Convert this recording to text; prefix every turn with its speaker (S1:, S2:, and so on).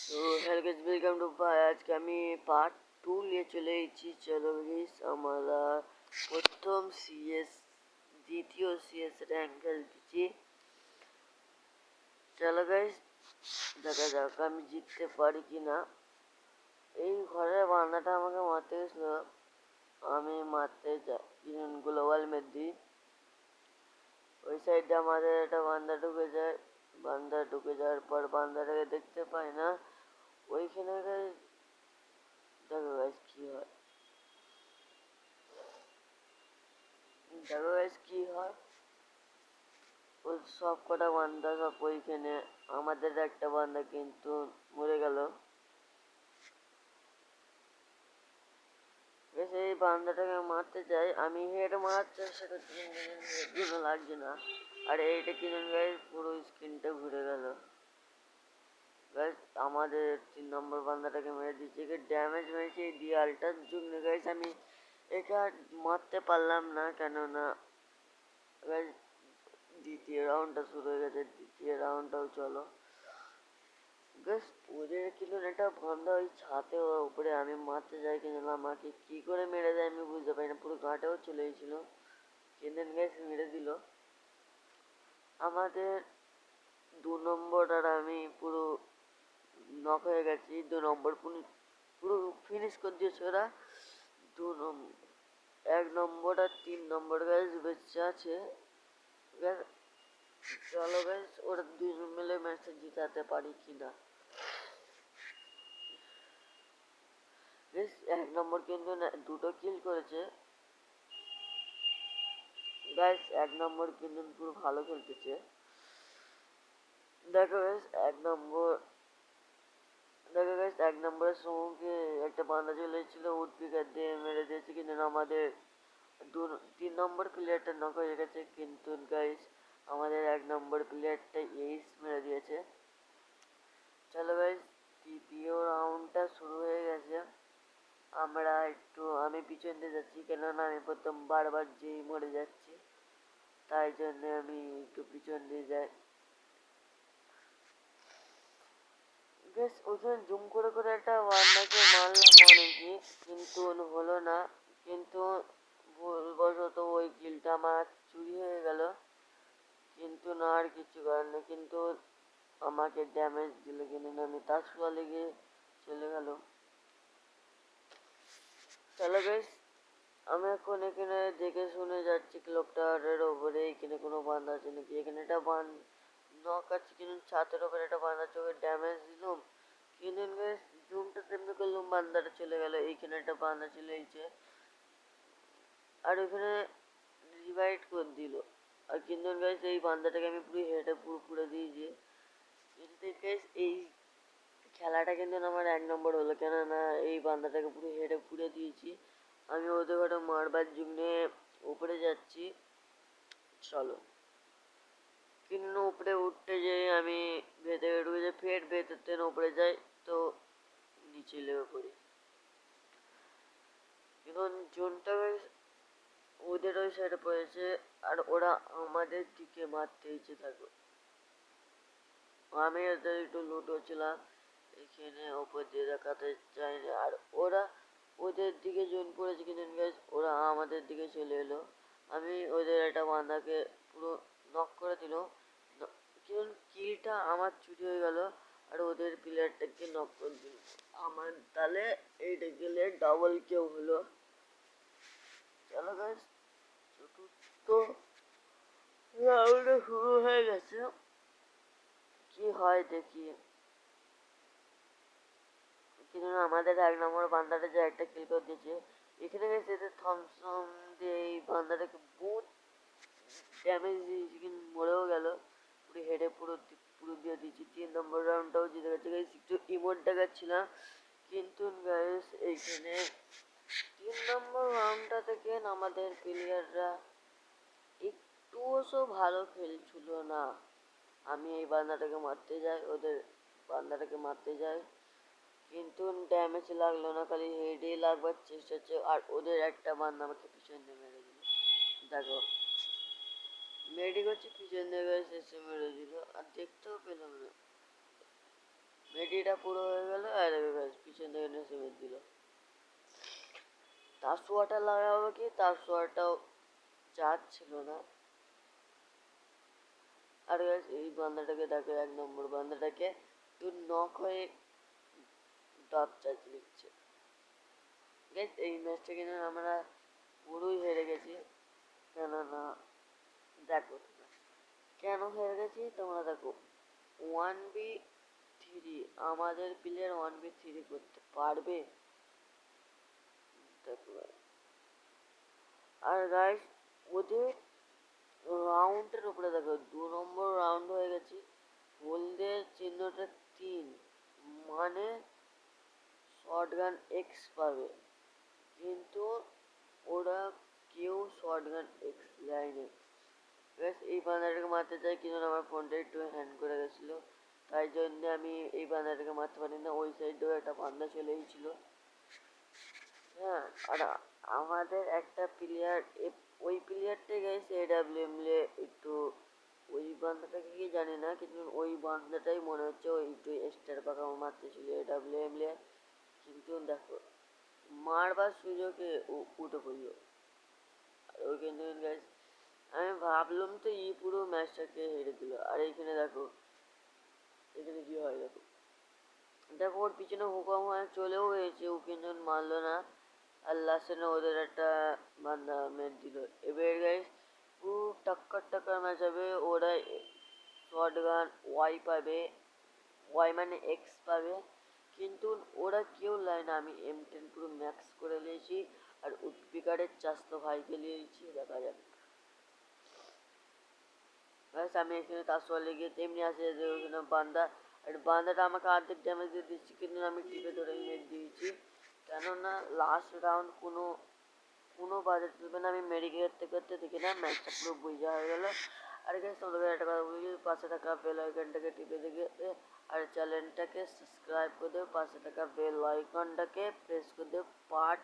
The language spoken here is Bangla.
S1: तो हेलो गाइस वेलकम टू भाई। आज के আমি পার্ট 2 নিয়ে চলে এসেছি। চলো গাইস আমরা প্রথম সিএস দ্বিতীয় সিএস র্যাঙ্ক খেলতেছি। চলো গাইস দেখা যাক আমি জিততে পারি কিনা। এই ঘরের বান্দাটা আমাকে মারতে গেছিল, আমি মারতে যাই গ্লোবাল মেদি। ওই সাইডে আমাদের একটা বান্দা ঢুকে যায়, বান্দা ঢুকে যাওয়ার পর বান্দাটাকে দেখতে পাই না। ওইখানে গাইস দেখো গাইস কি হয়, দেখো গাইস কি হয়। ওই সব কটা বান্দা সব ওইখানে, আমাদের একটা বান্দা কিন্তু মরে গেল। এই বান্দাটাকে মারতে চাই আমি, হেড মারতে সেটা হেড লাগছে না। আর এইটা কিনেন গাইস পুরো স্ক্রিনটা ঘুরে গেল। গাইস আমাদের 3 নম্বর বান্দাটাকে মেরে দিচ্ছে, একে ড্যামেজ মেরেছে এই ডিয়ালটার জন্য। গাইস আমি একে আর মারতে পারলাম না, কেননা গাইস দ্বিতীয় রাউন্ডটা শুরু হয়ে গেছে। দ্বিতীয় রাউন্ডটাও চলো গাইস। ওদের কিন্তু একটা বান্দা ওই ছাতে উপরে, আমি মারতে যাই কিন্তু আমাকে কি করে মেরে দেয় আমি বুঝতে পারি না। পুরো গাঁটেও চলে গেছিলো, কিন্তু গাইস মেরে দিল আমাদের 2 নম্বর। আর আমি পুরো নক হয়ে গেছি। 2 নম্বর পুরো ফিনিশ করে দিয়েছে ওরা। 2 নম্বর 1 নম্বর আর 3 নম্বর গাইস বেঁচে আছে। চলো গাইস ওরা দুজন মিলে ম্যাচটা জিতাতে পারি কিনা। গাইস 1 নম্বর কিন্তু দুটো কিল করেছে। গাইস 1 নম্বর কিন্তু পুরো ভালো খেলতেছে। দেখো গাইস 1 নম্বর, দেখো গাইস 1 নম্বরের সঙ্গে একটা বান্দা চলে এসেছিল, উডপিকার দিয়ে মেরে দিয়েছে। কিন্তু আমাদের 3 নম্বর প্লেয়ারটা নক হয়ে গেছে, কিন্তু গাইস আমাদের 1 নম্বর প্লেয়ারটা এইস মেরে দিয়েছে। চলো গাইস তৃতীয় রাউন্ডটা শুরু হয়ে গেছে। আমরা একটু, আমি পিছন দিয়ে যাচ্ছি কেননা আমি প্রথম বারবার যেই মরে যাচ্ছি, তাই জন্য আমি একটু পিছন দিয়ে যাই। বেশ ওখানে জুম করে করে একটা বান্দাকে মারলাম অনেকই, কিন্তু হলো না। কিন্তু ভুলবশত ওই কিলটা আমার চুরি হয়ে গেল, কিন্তু না আর কিছু করার নেই। কিন্তু আমাকে ড্যামেজ দিল, কিন্তু আমি তাসুয়া লেগে চলে গেল। চলো গাইস আমি এখন এখানে দেখে শুনে যাচ্ছি ক্লক টাওয়ারের ওপরে, এখানে কোনো বান্দা আছে নাকি। এখানে একটা নক আছে, কিন্তু ছাতের ওপরে একটা বান্দা চোখে ড্যামেজ দিলাম, কিন্তু গাইস জুমটা তেমনি করলাম বান্দাটা চলে গেল। এইখানে একটা বান্দা চলে এসেছে আর ওখানে রিভাইভ করে দিল। আর কিন্তু গাইস এই বান্দাটাকে আমি পুরো হেডে পুরো পুড়ে দিয়েছি। কিন্তু গাইস এই খেলাটা কিন্তু আমার 1 নম্বর হলো, কেননা এই বান্দাটাকে পুরো হেডে পুড়ে দিয়েছি। আমি ওদের ঘরে মারবার জন্য উপরে যাচ্ছি। চলো কিন্তু উপরে উঠতে যেয়ে আমি ভেতরে ঢুকে যাই, ফের ভেতর থেকে উপরে যাই তো নিচে লেগে পড়ি। এখন জোনটা ওদের ওই সাইডে পড়েছে আর ওরা আমাদের দিকে মারতে এসে থাকবে। আমি ওদের একটু লুট হচ্ছিলাম, এখানে ওপর দিয়ে দেখাতে চাইনি। আর ওরা ওদের দিকে জোন পড়েছে, কিন্তু ওরা আমাদের দিকে চলে এলো। আমি ওদের একটা বান্দাকে পুরো নক করে দিল, কিন্তু কিলটা আমার চুরি হয়ে গেল আর ওদের প্লেয়ারটাকে নক করে দিল আমার। তাহলে এইটা গেলে ডাবল কেউ হলো। চলো গাইস চতুর্থ রাউন্ড শুরু হয়ে গেছে, কি হয় দেখি। কিন্তু আমাদের 1 নম্বর বান্দাটা যে একটা কিল করে দিয়েছে, এখানে গেছে এদের থমসম দিয়ে এই বান্দাটাকে বহুত ড্যামেজ দিয়েছে, কিন্তু মরেও গেল। পুরো হেডে পুরো পুরো দিয়ে দিয়েছি। 3 নম্বর রাউন্ডটাও জিতে গেছে গাইস। একটু ইমোট দেখাচ্ছিলাম, কিন্তু গাইস এইখানে 3 নম্বর রাউন্ডটা থেকে আমাদের প্লেয়াররা একটুও ভালো খেলছিল না। আমি এই বান্দাটাকে মারতে যাই, ওদের বান্দাটাকে মারতে যাই, কিন্তু ড্যামেজ লাগলো না, খালি হেডে লাগবার চেষ্টা হচ্ছে। আর ওদের একটা বান্দা আমাকে পিছন দিয়ে মেরে দিল। দেখো মেডি করছে, পিছন দিয়ে শেষে মেরে দিল আর দেখতেও পেলাম না। মেডিটা পুরো হয়ে গেল আর পিছন থেকে এসে মেরে দিল। তার শোয়াটা লাগাবো কি, তার শোয়াটাও চার্জ ছিল না। আর গাইস এই বান্দাটাকে দেখো, 1 নম্বর বান্দাটাকে তুই নক হয়ে টপ চার্জ নিচ্ছে। গাইস এই ম্যাচটা কিন্তু আমরা পুরোই হেরে গেছি। কেননা দেখো কেন হেরে গেছি তোমরা দেখো, 1v3 আমাদের প্লেয়ার 1v3 করতে পারবে? দেখো আর গাইস ওদের রাউন্ডের উপরে দেখো 2 নম্বর রাউন্ড হয়ে গেছে, হলদের চিহ্নটা 3 মানে শটগান এক্স পাবে, কিন্তু ওরা কেউ শটগান এক্স লাইনে। ব্যাস এই বান্দাটাকে মারতে চাই, কিন্তু আমার ফোনটা একটু হ্যাং করে গেছিলো, তাই জন্যে আমি এই বান্দাটাকে মারতে পারি না। ওই সাইডেও একটা বান্দা চলেই ছিল। হ্যাঁ, আর আমাদের একটা প্লেয়ার, ওই প্লেয়ারটা গেছে এডাব্লিউএম লে একটু, ওই বান্দাটাকে কি জানি না, কিন্তু ওই বান্দাটাই মনে হচ্ছে ওই একটু স্টার পাকা মারতেছিল এডাব্লিউএম লে। কিন্তু দেখো মারবার সুযোগে উঠে পড়লো। আর ওই কিন্তু গাইস আমি ভাবলাম তো পুরো ম্যাচটাকে হেরে দিল। আর এইখানে দেখো এখানে কি হয়, দেখো দেখো ওর পিছনে হুকাম হয়ে চলেও হয়েছে, ও কিন্তু মারলো না। আর লাস্টে না ওদের একটা বান্দা মেরে দিল। এবার গাইস পুরো টাক্কার ম্যাচ হবে। ওরা শটগান ওয়াই পাবে, ওয়াই মানে এক্স পাবে, কিন্তু ওরা কেউ লাইন। আমি M10 পুরো ম্যাক্স করে নিয়েছি আর উৎপিকারের চাস্তো ভাইকে নিয়েছি। দেখা যাক। ব্যাস আমি এখানে তার সলে গিয়ে তেমনি আসে যে ওখানে বান্দা, আর বান্দাটা আমাকে অর্ধেক ড্যামেজ দিয়ে দিচ্ছি, কিন্তু আমি টিপে ধরে মেরে দিয়েছি। কেননা লাস্ট রাউন্ড কোনো বাজে চলবে না। আমি মেডিকেল করতে করতে দেখি না ম্যাচটা পুরো বুঝা হয়ে গেল। আর গাইস তোমাদের একটা কথা বলি, পাশে থাকা বেল আইকনটাকে টিপে দেখে আর চ্যানেলটাকে সাবস্ক্রাইব করে দেবে, পাশে থাকা বেল আইকনটাকে প্রেস করে দেবে। পার্ট